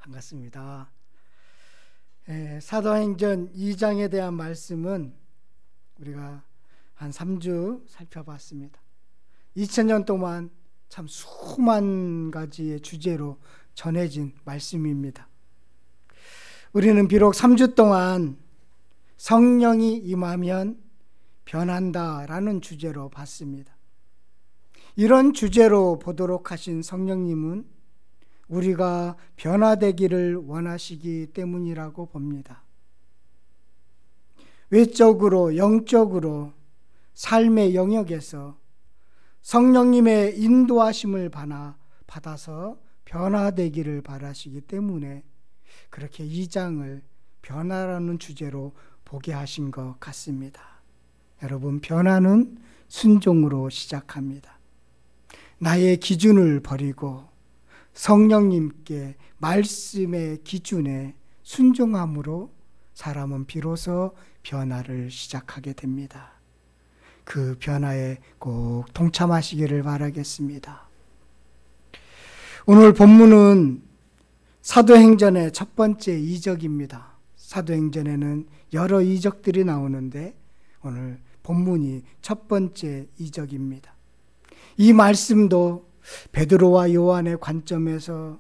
반갑습니다. 사도행전 2장에 대한 말씀은 우리가 한 3주 살펴봤습니다. 2000년 동안 참 수만 가지의 주제로 전해진 말씀입니다. 우리는 비록 3주 동안 성령이 임하면 변한다라는 주제로 봤습니다. 이런 주제로 보도록 하신 성령님은 우리가 변화되기를 원하시기 때문이라고 봅니다. 외적으로 영적으로 삶의 영역에서 성령님의 인도하심을 받아서 변화되기를 바라시기 때문에 그렇게 2장을 변화라는 주제로 보게 하신 것 같습니다. 여러분, 변화는 순종으로 시작합니다. 나의 기준을 버리고 성령님께 말씀의 기준에 순종함으로 사람은 비로소 변화를 시작하게 됩니다. 그 변화에 꼭 동참하시기를 바라겠습니다. 오늘 본문은 사도행전의 첫 번째 이적입니다. 사도행전에는 여러 이적들이 나오는데 오늘 본문이 첫 번째 이적입니다. 이 말씀도 베드로와 요한의 관점에서,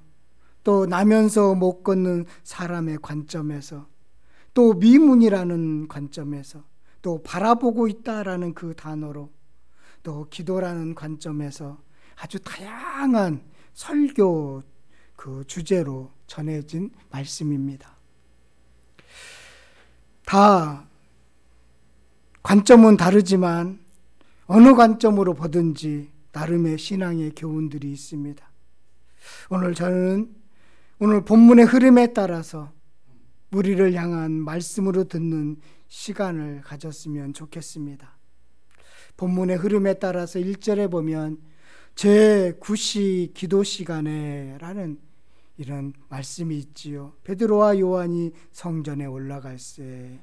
또 나면서 못 걷는 사람의 관점에서, 또 미문이라는 관점에서, 또 바라보고 있다라는 그 단어로, 또 기도라는 관점에서 아주 다양한 설교 그 주제로 전해진 말씀입니다. 다 관점은 다르지만 어느 관점으로 보든지 나름의 신앙의 교훈들이 있습니다. 저는 오늘 본문의 흐름에 따라서 우리를 향한 말씀으로 듣는 시간을 가졌으면 좋겠습니다. 본문의 흐름에 따라서 1절에 보면 제9시 기도 시간에 라는 이런 말씀이 있지요. 베드로와 요한이 성전에 올라갈새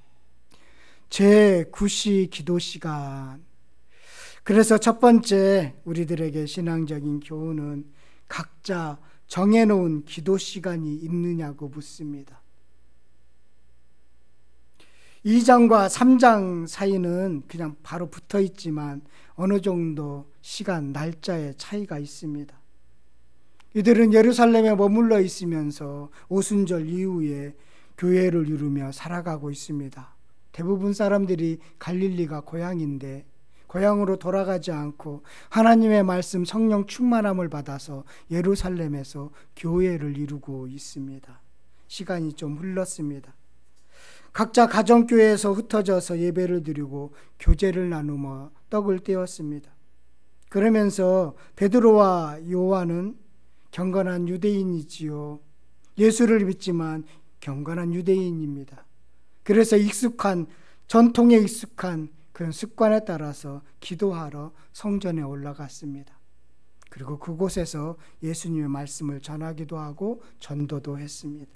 제9시 기도 시간. 그래서 첫 번째 우리들에게 신앙적인 교훈은 각자 정해놓은 기도 시간이 있느냐고 묻습니다. 2장과 3장 사이는 그냥 바로 붙어 있지만 어느 정도 시간, 날짜의 차이가 있습니다. 이들은 예루살렘에 머물러 있으면서 오순절 이후에 교회를 이루며 살아가고 있습니다. 대부분 사람들이 갈릴리가 고향인데 고향으로 돌아가지 않고 하나님의 말씀 성령 충만함을 받아서 예루살렘에서 교회를 이루고 있습니다. 시간이 좀 흘렀습니다. 각자 가정교회에서 흩어져서 예배를 드리고 교제를 나누며 떡을 떼었습니다. 그러면서 베드로와 요한은 경건한 유대인이지요. 예수를 믿지만 경건한 유대인입니다. 그래서 전통에 익숙한 그런 습관에 따라서 기도하러 성전에 올라갔습니다. 그리고 그곳에서 예수님의 말씀을 전하기도 하고 전도도 했습니다.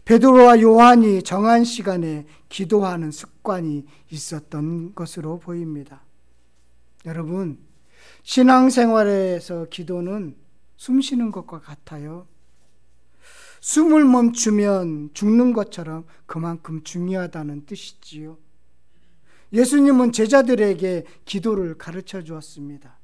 베드로와 요한이 정한 시간에 기도하는 습관이 있었던 것으로 보입니다. 여러분, 신앙생활에서 기도는 숨 쉬는 것과 같아요. 숨을 멈추면 죽는 것처럼 그만큼 중요하다는 뜻이지요. 예수님은 제자들에게 기도를 가르쳐 주었습니다.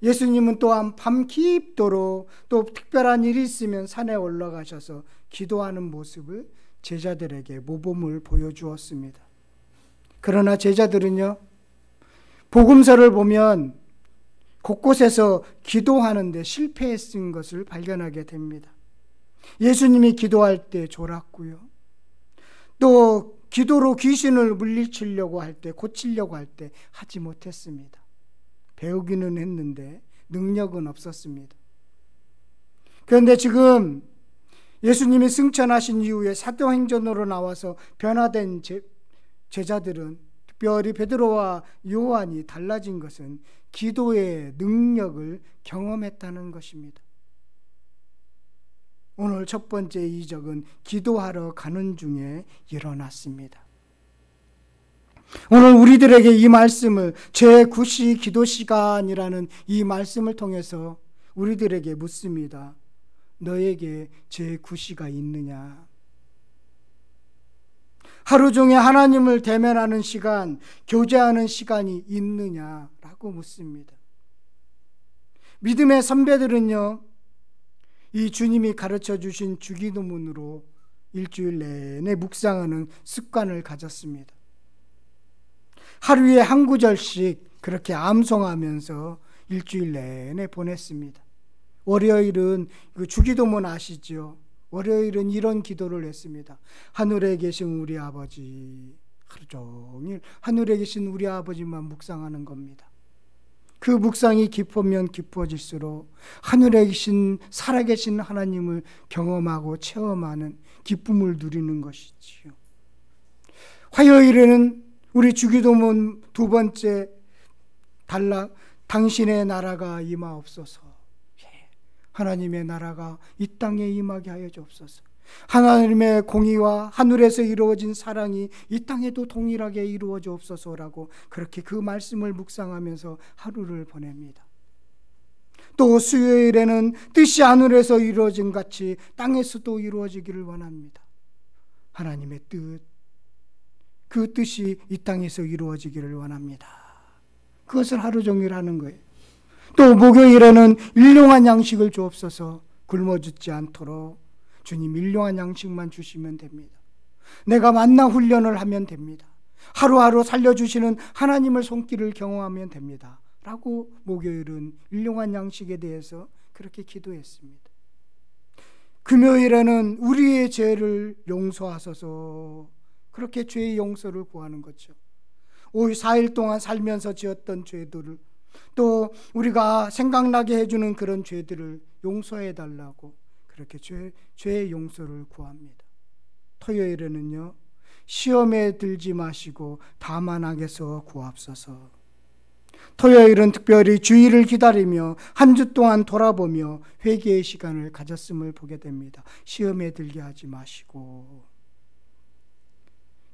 예수님은 또한 밤 깊도록 또 특별한 일이 있으면 산에 올라가셔서 기도하는 모습을 제자들에게 모범을 보여주었습니다. 그러나 제자들은요, 복음서를 보면 곳곳에서 기도하는데 실패했은 것을 발견하게 됩니다. 예수님이 기도할 때 졸았고요. 또 기도로 귀신을 물리치려고 할 때, 고치려고 할 때 하지 못했습니다. 배우기는 했는데 능력은 없었습니다. 그런데 지금 예수님이 승천하신 이후에 사도행전으로 나와서 변화된 제자들은, 특별히 베드로와 요한이 달라진 것은 기도의 능력을 경험했다는 것입니다. 오늘 첫 번째 이적은 기도하러 가는 중에 일어났습니다. 오늘 우리들에게 이 말씀을, 제9시 기도 시간이라는 이 말씀을 통해서 우리들에게 묻습니다. 너에게 제9시가 있느냐? 하루 종일 하나님을 대면하는 시간, 교제하는 시간이 있느냐라고 묻습니다. 믿음의 선배들은요, 이 주님이 가르쳐 주신 주기도문으로 일주일 내내 묵상하는 습관을 가졌습니다. 하루에 한 구절씩 그렇게 암송하면서 일주일 내내 보냈습니다. 월요일은 그 주기도문 아시죠? 월요일은 이런 기도를 했습니다. 하늘에 계신 우리 아버지, 하루 종일 하늘에 계신 우리 아버지만 묵상하는 겁니다. 그 묵상이 깊으면 깊어질수록 하늘에 계신 살아계신 하나님을 경험하고 체험하는 기쁨을 누리는 것이지요. 화요일에는 우리 주기도문 두 번째 단락, 당신의 나라가 임하옵소서. 하나님의 나라가 이 땅에 임하게 하여 주옵소서. 하나님의 공의와 하늘에서 이루어진 사랑이 이 땅에도 동일하게 이루어 주옵소서라고 그렇게 그 말씀을 묵상하면서 하루를 보냅니다. 또 수요일에는 뜻이 하늘에서 이루어진 같이 땅에서도 이루어지기를 원합니다. 하나님의 뜻, 그 뜻이 이 땅에서 이루어지기를 원합니다. 그것을 하루 종일 하는 거예요. 또 목요일에는 일용한 양식을 주옵소서. 굶어 죽지 않도록 주님 일용한 양식만 주시면 됩니다. 내가 만나 훈련을 하면 됩니다. 하루하루 살려주시는 하나님의 손길을 경험하면 됩니다. 라고 목요일은 일용한 양식에 대해서 그렇게 기도했습니다. 금요일에는 우리의 죄를 용서하소서. 그렇게 죄의 용서를 구하는 거죠. 4일 동안 살면서 지었던 죄들을 또 우리가 생각나게 해주는 그런 죄들을 용서해달라고 그렇게 죄의 용서를 구합니다. 토요일에는요, 시험에 들지 마시고 다만 악에서 구하옵소서. 토요일은 특별히 주일을 기다리며 한 주 동안 돌아보며 회개의 시간을 가졌음을 보게 됩니다. 시험에 들게 하지 마시고.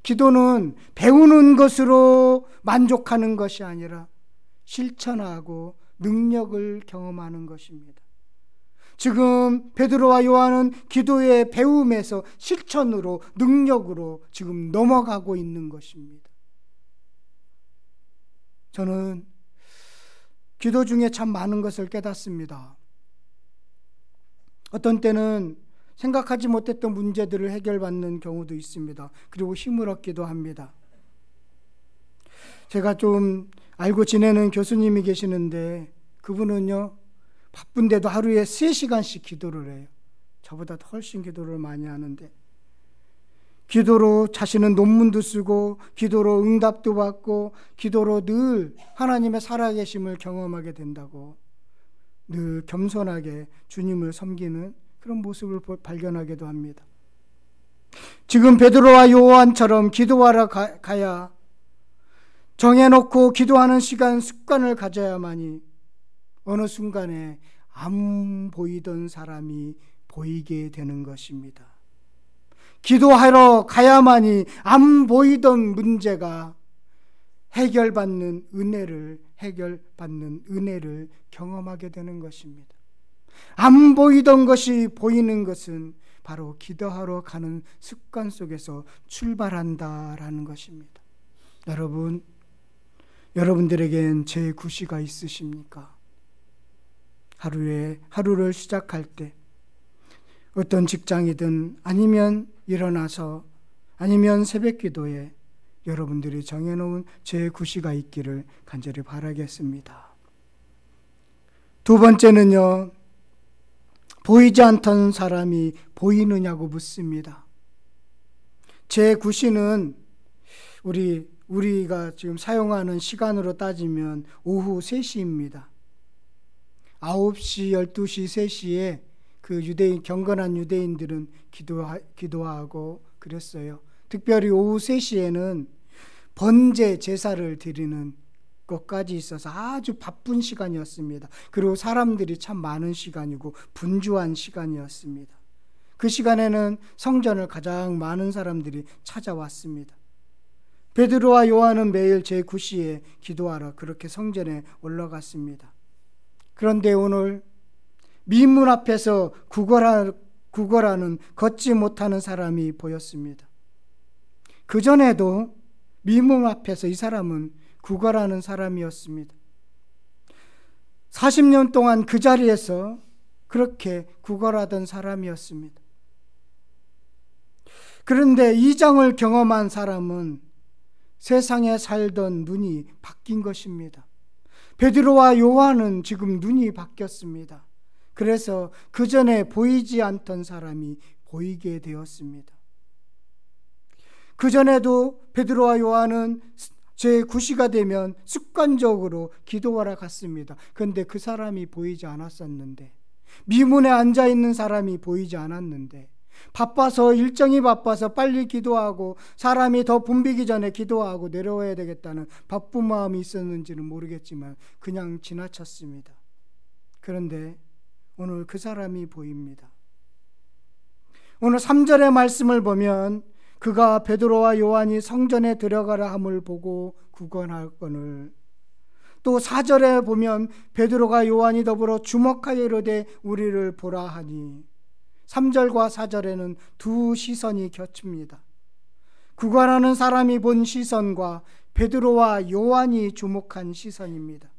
기도는 배우는 것으로 만족하는 것이 아니라 실천하고 능력을 경험하는 것입니다. 지금 베드로와 요한은 기도의 배움에서 실천으로 능력으로 지금 넘어가고 있는 것입니다. 저는 기도 중에 참 많은 것을 깨닫습니다. 어떤 때는 생각하지 못했던 문제들을 해결받는 경우도 있습니다. 그리고 힘을 얻기도 합니다. 제가 좀 알고 지내는 교수님이 계시는데 그분은요, 바쁜데도 하루에 3시간씩 기도를 해요. 저보다 훨씬 기도를 많이 하는데 기도로 자신은 논문도 쓰고 기도로 응답도 받고 기도로 늘 하나님의 살아계심을 경험하게 된다고 늘 겸손하게 주님을 섬기는 그런 모습을 발견하기도 합니다. 지금 베드로와 요한처럼 기도하러 가야 정해놓고 기도하는 시간 습관을 가져야만이 어느 순간에 안 보이던 사람이 보이게 되는 것입니다. 기도하러 가야만이 안 보이던 문제가 해결받는 은혜를 경험하게 되는 것입니다. 안 보이던 것이 보이는 것은 바로 기도하러 가는 습관 속에서 출발한다라는 것입니다. 여러분들에겐 제9시가 있으십니까? 하루를 시작할 때 어떤 직장이든 아니면 일어나서 아니면 새벽 기도에 여러분들이 정해놓은 제9시가 있기를 간절히 바라겠습니다. 두 번째는요, 보이지 않던 사람이 보이느냐고 묻습니다. 제9시는 우리가 지금 사용하는 시간으로 따지면 오후 3시입니다. 9시, 12시, 3시에 그 경건한 유대인들은 기도하고 그랬어요. 특별히 오후 3시에는 번제 제사를 드리는 것까지 있어서 아주 바쁜 시간이었습니다. 그리고 사람들이 참 많은 시간이고 분주한 시간이었습니다. 그 시간에는 성전을 가장 많은 사람들이 찾아왔습니다. 베드로와 요한은 매일 제9시에 기도하러 그렇게 성전에 올라갔습니다. 그런데 오늘 미문 앞에서 구걸하는 걷지 못하는 사람이 보였습니다. 그전에도 미문 앞에서 이 사람은 구걸하는 사람이었습니다. 40년 동안 그 자리에서 그렇게 구걸하던 사람이었습니다. 그런데 이 장을 경험한 사람은 세상에 살던 눈이 바뀐 것입니다. 베드로와 요한은 지금 눈이 바뀌었습니다. 그래서 그 전에 보이지 않던 사람이 보이게 되었습니다. 그 전에도 베드로와 요한은 제9시가 되면 습관적으로 기도하러 갔습니다. 그런데 그 사람이 보이지 않았었는데, 미문에 앉아 있는 사람이 보이지 않았는데, 일정이 바빠서 빨리 기도하고 사람이 더 붐비기 전에 기도하고 내려와야 되겠다는 바쁜 마음이 있었는지는 모르겠지만 그냥 지나쳤습니다. 그런데 오늘 그 사람이 보입니다. 오늘 3절의 말씀을 보면 그가 베드로와 요한이 성전에 들어가라 함을 보고 구걸하거늘, 또 4절에 보면 베드로가 요한이 더불어 주목하여 이르되 우리를 보라 하니, 3절과 4절에는 두 시선이 겹칩니다. 구걸하는 사람이 본 시선과 베드로와 요한이 주목한 시선입니다.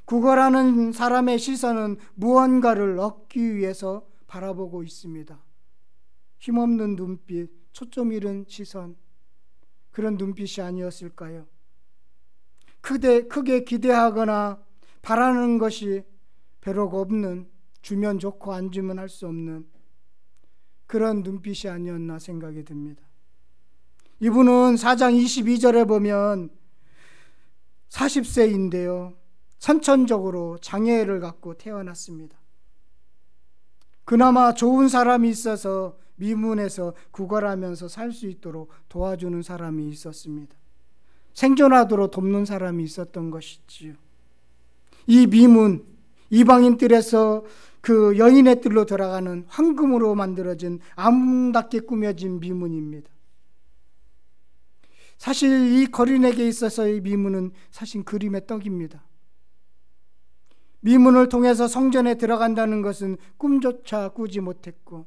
구걸하는 사람의 시선은 무언가를 얻기 위해서 바라보고 있습니다. 힘없는 눈빛, 초점 잃은 시선, 그런 눈빛이 아니었을까요? 크게 기대하거나 바라는 것이 별로가 없는, 주면 좋고 안 주면 할 수 없는 그런 눈빛이 아니었나 생각이 듭니다. 이분은 4장 22절에 보면 40세인데요. 선천적으로 장애를 갖고 태어났습니다. 그나마 좋은 사람이 있어서 미문에서 구걸하면서 살 수 있도록 도와주는 사람이 있었습니다. 생존하도록 돕는 사람이 있었던 것이지요. 이 미문, 이방인 뜰에서 그 여인의 뜰로 들어가는 황금으로 만들어진 아름답게 꾸며진 미문입니다. 사실 이 거린에게 있어서의 미문은 사실 그림의 떡입니다. 미문을 통해서 성전에 들어간다는 것은 꿈조차 꾸지 못했고,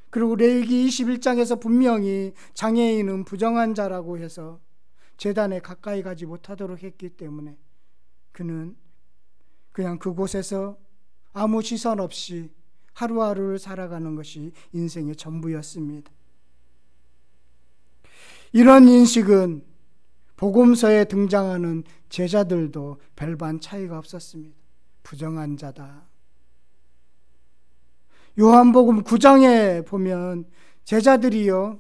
그리고 레위기 21장에서 분명히 장애인은 부정한 자라고 해서 제단에 가까이 가지 못하도록 했기 때문에 그는 그냥 그곳에서 아무 시선 없이 하루하루를 살아가는 것이 인생의 전부였습니다. 이런 인식은 복음서에 등장하는 제자들도 별반 차이가 없었습니다. 부정한 자다. 요한복음 9장에 보면 제자들이요,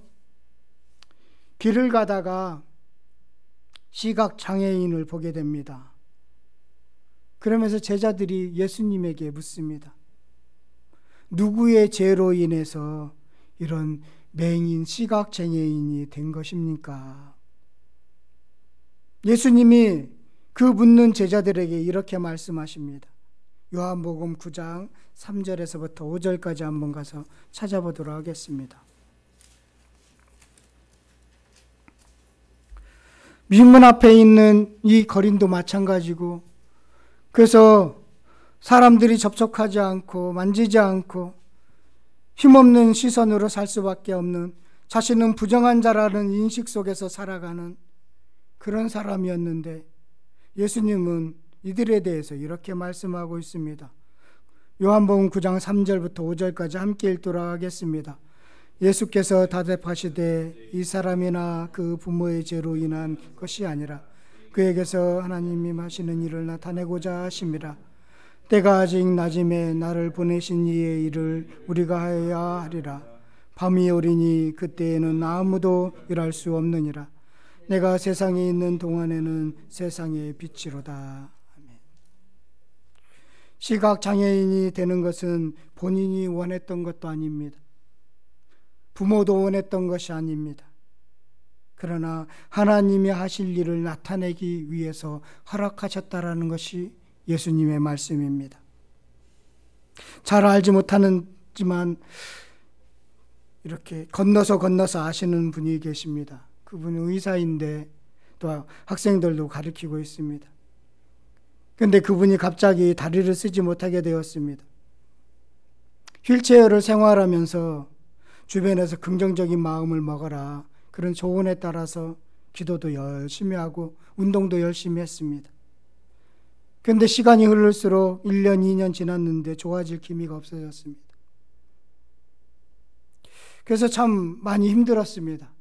길을 가다가 시각장애인을 보게 됩니다. 그러면서 제자들이 예수님에게 묻습니다. 누구의 죄로 인해서 이런 맹인 시각장애인이 된 것입니까? 예수님이 그 묻는 제자들에게 이렇게 말씀하십니다. 요한복음 9장 3절에서부터 5절까지 한번 가서 찾아보도록 하겠습니다. 미문 앞에 있는 이 거린도 마찬가지고, 그래서 사람들이 접촉하지 않고 만지지 않고 힘없는 시선으로 살 수밖에 없는, 자신은 부정한 자라는 인식 속에서 살아가는 그런 사람이었는데, 예수님은 이들에 대해서 이렇게 말씀하고 있습니다. 요한복음 9장 3절부터 5절까지 함께 읽도록 하겠습니다. 예수께서 대답하시되 이 사람이나 그 부모의 죄로 인한 것이 아니라 그에게서 하나님이 하시는 일을 나타내고자 하심이라. 때가 아직 낮음에 나를 보내신 이의 일을 우리가 하여야 하리라. 밤이 오리니 그때에는 아무도 일할 수 없느니라. 내가 세상에 있는 동안에는 세상의 빛이로다. 아멘. 시각장애인이 되는 것은 본인이 원했던 것도 아닙니다. 부모도 원했던 것이 아닙니다. 그러나 하나님이 하실 일을 나타내기 위해서 허락하셨다라는 것이 예수님의 말씀입니다. 잘 알지 못하지만 이렇게 건너서 아시는 분이 계십니다. 그분은 의사인데 또 학생들도 가르치고 있습니다. 그런데 그분이 갑자기 다리를 쓰지 못하게 되었습니다. 휠체어를 생활하면서 주변에서 긍정적인 마음을 먹어라, 그런 조언에 따라서 기도도 열심히 하고 운동도 열심히 했습니다. 그런데 시간이 흐를수록 1년, 2년 지났는데 좋아질 기미가 없어졌습니다. 그래서 참 많이 힘들었습니다.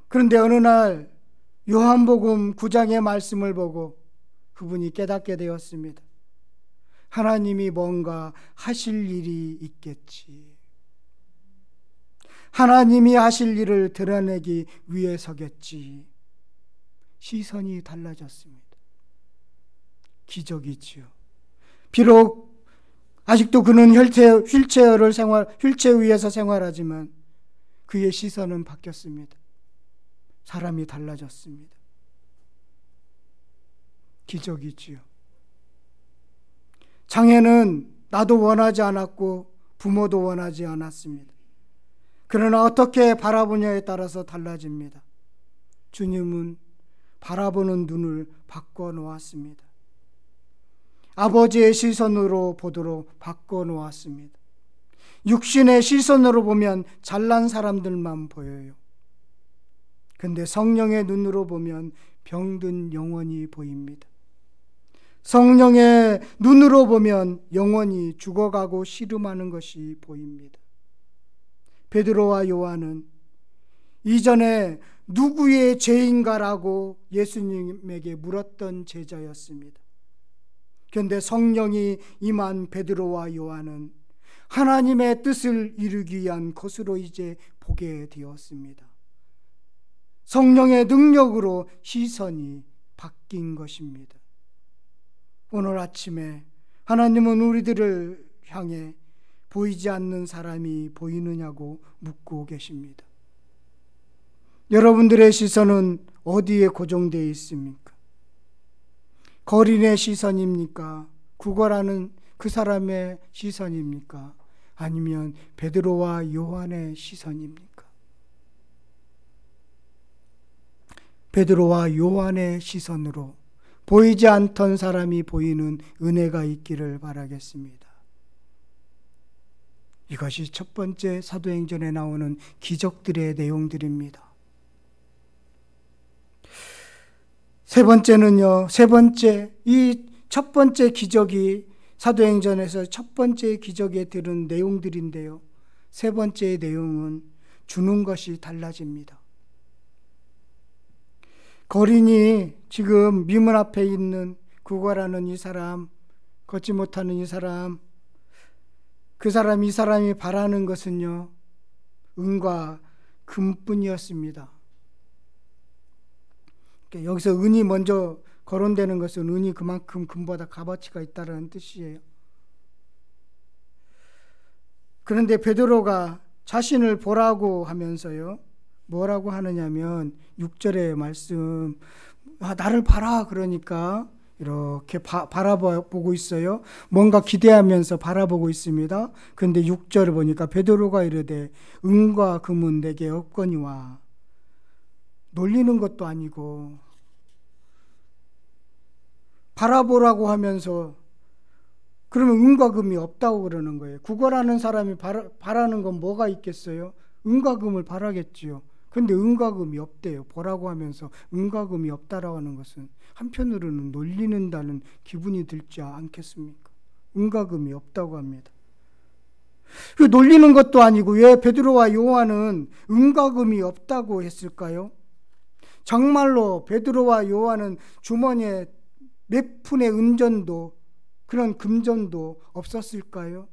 그런데 어느 날 요한복음 9장의 말씀을 보고 그분이 깨닫게 되었습니다. 하나님이 뭔가 하실 일이 있겠지. 하나님이 하실 일을 드러내기 위해서겠지. 시선이 달라졌습니다. 기적이지요. 비록 아직도 그는 휠체어 위에서 생활하지만 그의 시선은 바뀌었습니다. 사람이 달라졌습니다. 기적이지요. 장애는 나도 원하지 않았고 부모도 원하지 않았습니다. 그러나 어떻게 바라보냐에 따라서 달라집니다. 주님은 바라보는 눈을 바꿔놓았습니다. 아버지의 시선으로 보도록 바꿔놓았습니다. 육신의 시선으로 보면 잘난 사람들만 보여요. 근데 성령의 눈으로 보면 병든 영혼이 보입니다. 성령의 눈으로 보면 영혼이 죽어가고 씨름하는 것이 보입니다. 베드로와 요한은 이전에 누구의 죄인가라고 예수님에게 물었던 제자였습니다. 그런데 성령이 임한 베드로와 요한은 하나님의 뜻을 이루기 위한 것으로 이제 보게 되었습니다. 성령의 능력으로 시선이 바뀐 것입니다. 오늘 아침에 하나님은 우리들을 향해 보이지 않는 사람이 보이느냐고 묻고 계십니다. 여러분들의 시선은 어디에 고정되어 있습니까? 거린의 시선입니까? 구걸하는 그 사람의 시선입니까? 아니면 베드로와 요한의 시선입니까? 베드로와 요한의 시선으로 보이지 않던 사람이 보이는 은혜가 있기를 바라겠습니다. 이것이 첫 번째 사도행전에 나오는 기적들의 내용들입니다. 세 번째는요, 이 첫 번째 기적이 사도행전에서 첫 번째 기적에 들은 내용들인데요. 세 번째의 내용은 주는 것이 달라집니다. 거린이 지금 미문 앞에 있는 구걸하는 이 사람, 걷지 못하는 이 사람, 이 사람이 바라는 것은요, 은과 금뿐이었습니다. 여기서 은이 먼저 거론되는 것은 은이 그만큼 금보다 값어치가 있다는 뜻이에요. 그런데 베드로가 자신을 보라고 하면서요, 뭐라고 하느냐면 6절의 말씀, 나를 봐라 그러니까 이렇게 바라보고 있어요. 뭔가 기대하면서 바라보고 있습니다. 그런데 6절을 보니까 베드로가 이르되 은과 금은 내게 없거니와. 놀리는 것도 아니고 바라보라고 하면서 그러면 은과 금이 없다고 그러는 거예요. 구걸하는 사람이 바라는 건 뭐가 있겠어요? 은과 금을 바라겠지요. 그런데 은과 금이 없대요. 보라고 하면서 은과 금이 없다라고 하는 것은 한편으로는 놀리는다는 기분이 들지 않겠습니까? 은과 금이 없다고 합니다. 놀리는 것도 아니고 왜 베드로와 요한은 은과 금이 없다고 했을까요? 정말로 베드로와 요한은 주머니에 몇 푼의 은전도 그런 금전도 없었을까요?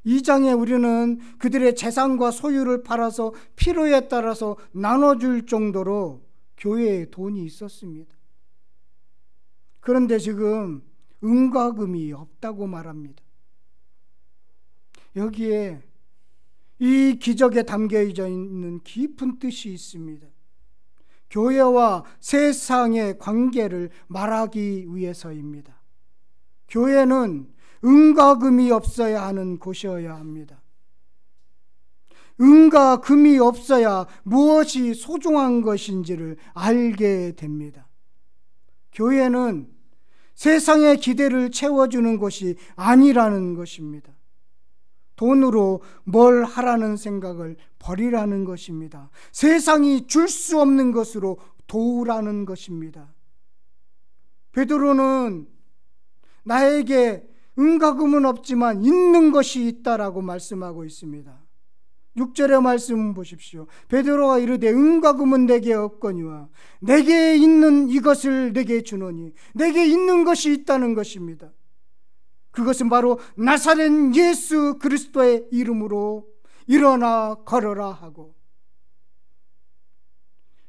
2장에 우리는 그들의 재산과 소유를 팔아서 필요에 따라서 나눠줄 정도로 교회에 돈이 있었습니다. 그런데 지금 은과 금이 없다고 말합니다. 여기에 이 기적에 담겨 있는 깊은 뜻이 있습니다. 교회와 세상의 관계를 말하기 위해서입니다. 교회는 은과 금이 없어야 하는 곳이어야 합니다. 은과 금이 없어야 무엇이 소중한 것인지를 알게 됩니다. 교회는 세상의 기대를 채워주는 것이 아니라는 것입니다. 돈으로 뭘 하라는 생각을 버리라는 것입니다. 세상이 줄 수 없는 것으로 도우라는 것입니다. 베드로는 나에게 은과금은 없지만 있는 것이 있다라고 말씀하고 있습니다. 6절의 말씀 보십시오. 베드로가 이르되 은과금은 내게 없거니와 내게 있는 이것을 내게 주노니, 내게 있는 것이 있다는 것입니다. 그것은 바로 나사렛 예수 그리스도의 이름으로 일어나 걸어라 하고,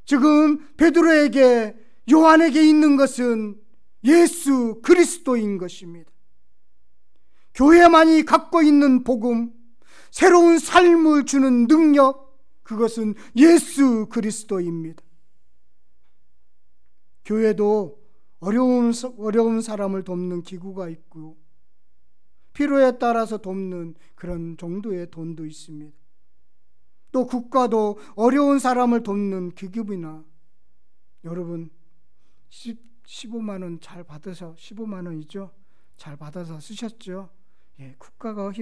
지금 베드로에게, 요한에게 있는 것은 예수 그리스도인 것입니다. 교회만이 갖고 있는 복음, 새로운 삶을 주는 능력, 그것은 예수 그리스도입니다. 교회도 어려운 사람을 돕는 기구가 있고 필요에 따라서 돕는 그런 정도의 돈도 있습니다. 또 국가도 어려운 사람을 돕는 기금이나, 여러분 15만 원 잘 받아서, 15만 원이죠? 잘 받아서 쓰셨죠? 예, 국가가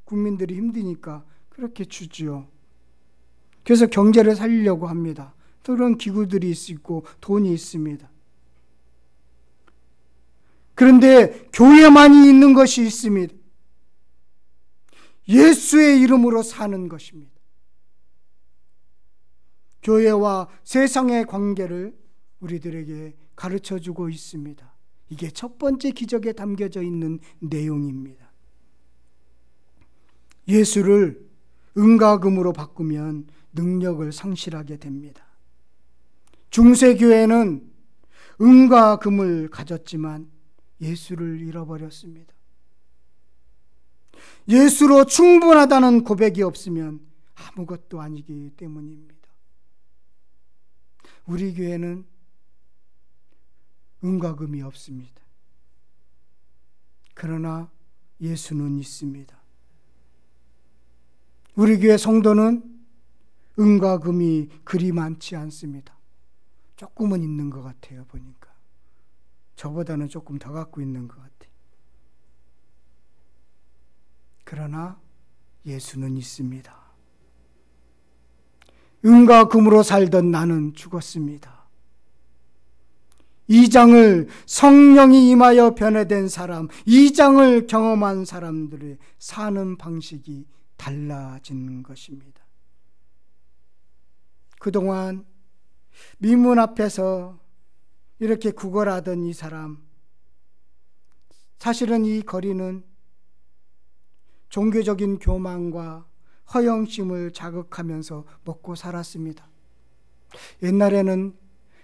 국민들이 힘드니까 그렇게 주지요. 그래서 경제를 살리려고 합니다. 또 그런 기구들이 있고 돈이 있습니다. 그런데 교회만이 있는 것이 있습니다. 예수의 이름으로 사는 것입니다. 교회와 세상의 관계를 우리들에게 가르쳐주고 있습니다. 이게 첫 번째 기적에 담겨져 있는 내용입니다. 예수를 은과 금으로 바꾸면 능력을 상실하게 됩니다. 중세교회는 은과 금을 가졌지만 예수를 잃어버렸습니다. 예수로 충분하다는 고백이 없으면 아무것도 아니기 때문입니다. 우리 교회는 은과 금이 없습니다. 그러나 예수는 있습니다. 우리 교회 성도는 은과 금이 그리 많지 않습니다. 조금은 있는 것 같아요. 보니까 저보다는 조금 더 갖고 있는 것 같아요. 그러나 예수는 있습니다. 은과 금으로 살던 나는 죽었습니다. 이 장을, 성령이 임하여 변화된 사람, 이 장을 경험한 사람들의 사는 방식이 달라지는 것입니다. 그동안 미문 앞에서 이렇게 구걸하던 이 사람, 사실은 이 거리는 종교적인 교만과 허영심을 자극하면서 먹고 살았습니다. 옛날에는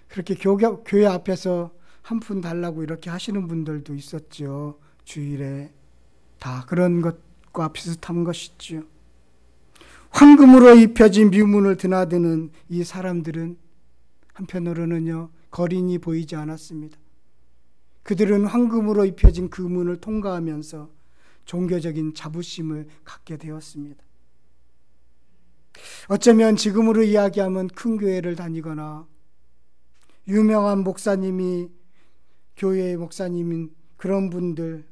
그렇게 교회 앞에서 한 푼 달라고 이렇게 하시는 분들도 있었죠. 주일에. 다 그런 것과 비슷한 것이죠. 황금으로 입혀진 미문을 드나드는 이 사람들은 한편으로는요, 거린이 보이지 않았습니다. 그들은 황금으로 입혀진 그 문을 통과하면서 종교적인 자부심을 갖게 되었습니다. 어쩌면 지금으로 이야기하면 큰 교회를 다니거나 유명한 목사님이, 교회의 목사님인 그런 분들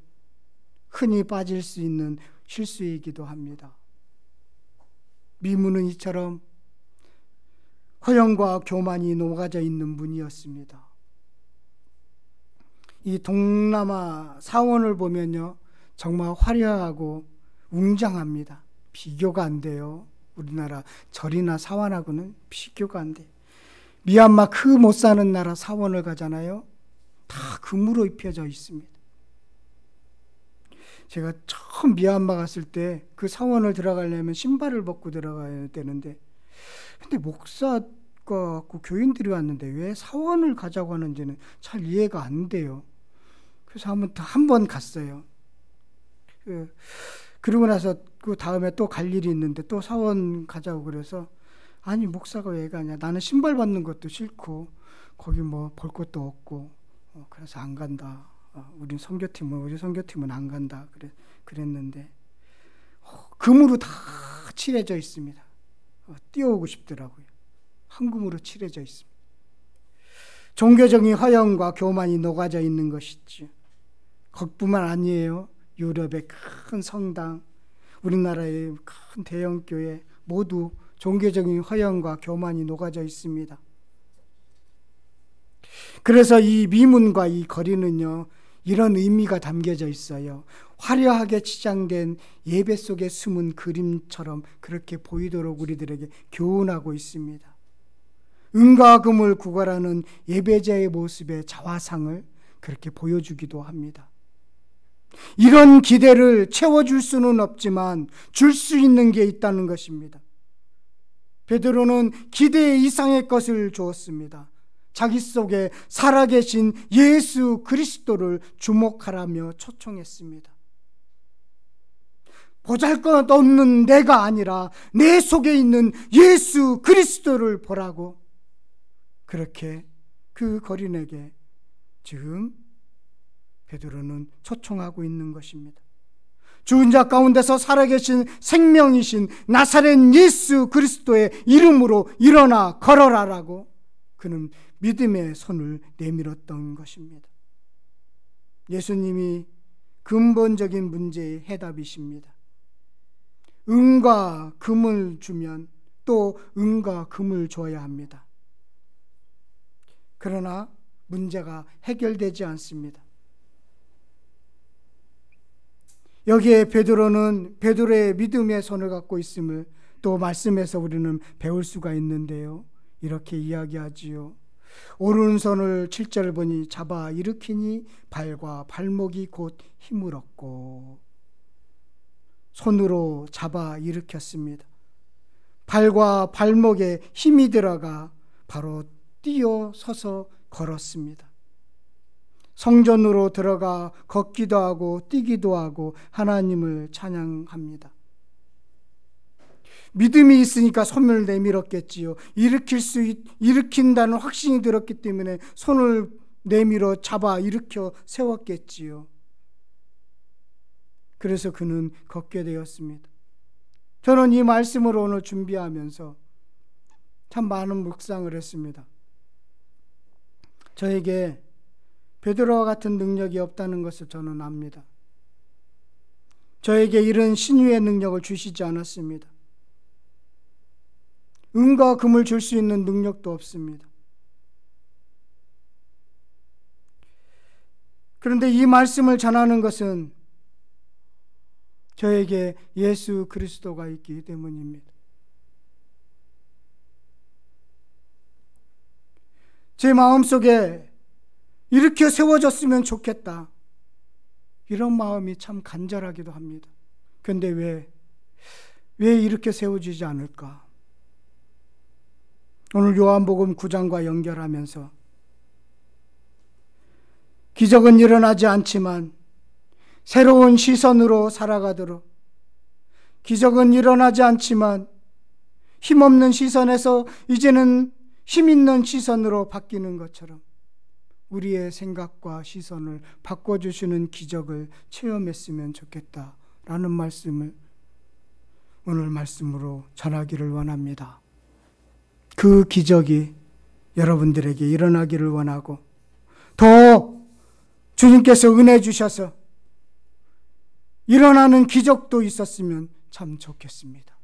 흔히 빠질 수 있는 실수이기도 합니다. 미문은 이처럼 허영과 교만이 녹아져 있는 문이었습니다. 이 동남아 사원을 보면요, 정말 화려하고 웅장합니다. 비교가 안 돼요. 우리나라 절이나 사원하고는 비교가 안 돼요. 미얀마 그 못 사는 나라 사원을 가잖아요. 다 금으로 입혀져 있습니다. 제가 처음 미얀마 갔을 때 그 사원을 들어가려면 신발을 벗고 들어가야 되는데, 근데 목사가 왔고 교인들이 왔는데 왜 사원을 가자고 하는지는 잘 이해가 안 돼요. 그래서 한 번 갔어요. 그러고 나서 그 다음에 또 갈 일이 있는데 또 사원 가자고 그래서, 아니 목사가 왜 가냐, 나는 신발 벗는 것도 싫고 거기 뭐 볼 것도 없고 그래서 안 간다. 우리 선교팀은 안 간다. 그랬는데 금으로 다 칠해져 있습니다. 뛰어오고 싶더라고요. 황금으로 칠해져 있습니다. 종교적인 허영과 교만이 녹아져 있는 것이죠. 거기뿐만 아니에요. 유럽의 큰 성당, 우리나라의 큰 대형교회 모두 종교적인 허영과 교만이 녹아져 있습니다. 그래서 이 미문과 이 거리는요, 이런 의미가 담겨져 있어요. 화려하게 치장된 예배 속에 숨은 그림처럼 그렇게 보이도록 우리들에게 교훈하고 있습니다. 은과 금을 구걸하는 예배자의 모습의 자화상을 그렇게 보여주기도 합니다. 이런 기대를 채워줄 수는 없지만 줄 수 있는 게 있다는 것입니다. 베드로는 기대 이상의 것을 주었습니다. 자기 속에 살아계신 예수 그리스도를 주목하라며 초청했습니다. 보잘것없는 내가 아니라 내 속에 있는 예수 그리스도를 보라고 그렇게 그 거린에게 지금 베드로는 초청하고 있는 것입니다. 죽은 자 가운데서 살아계신 생명이신 나사렛 예수 그리스도의 이름으로 일어나 걸어라라고 그는 믿음의 손을 내밀었던 것입니다. 예수님이 근본적인 문제의 해답이십니다. 은과 금을 주면 또 은과 금을 줘야 합니다. 그러나 문제가 해결되지 않습니다. 여기에 베드로의 믿음의 손을 갖고 있음을 또 말씀에서 우리는 배울 수가 있는데요. 이렇게 이야기하지요. 오른손을 7절을 보니 잡아 일으키니 발과 발목이 곧 힘을 얻고, 손으로 잡아 일으켰습니다. 발과 발목에 힘이 들어가 바로 뛰어 서서 걸었습니다. 성전으로 들어가 걷기도 하고 뛰기도 하고 하나님을 찬양합니다. 믿음이 있으니까 손을 내밀었겠지요. 일으킨다는 확신이 들었기 때문에 손을 내밀어 잡아 일으켜 세웠겠지요. 그래서 그는 걷게 되었습니다. 저는 이 말씀을 오늘 준비하면서 참 많은 묵상을 했습니다. 저에게 베드로와 같은 능력이 없다는 것을 저는 압니다. 저에게 이런 신유의 능력을 주시지 않았습니다. 은과 금을 줄 수 있는 능력도 없습니다. 그런데 이 말씀을 전하는 것은 저에게 예수 그리스도가 있기 때문입니다. 제 마음속에 이렇게 세워졌으면 좋겠다, 이런 마음이 참 간절하기도 합니다. 그런데 왜 이렇게 세워지지 않을까? 오늘 요한복음 9장과 연결하면서 기적은 일어나지 않지만 새로운 시선으로 살아가도록, 기적은 일어나지 않지만 힘없는 시선에서 이제는 힘있는 시선으로 바뀌는 것처럼 우리의 생각과 시선을 바꿔주시는 기적을 체험했으면 좋겠다라는 말씀을 오늘 말씀으로 전하기를 원합니다. 그 기적이 여러분들에게 일어나기를 원하고, 더 주님께서 은혜 주셔서 일어나는 기적도 있었으면 참 좋겠습니다.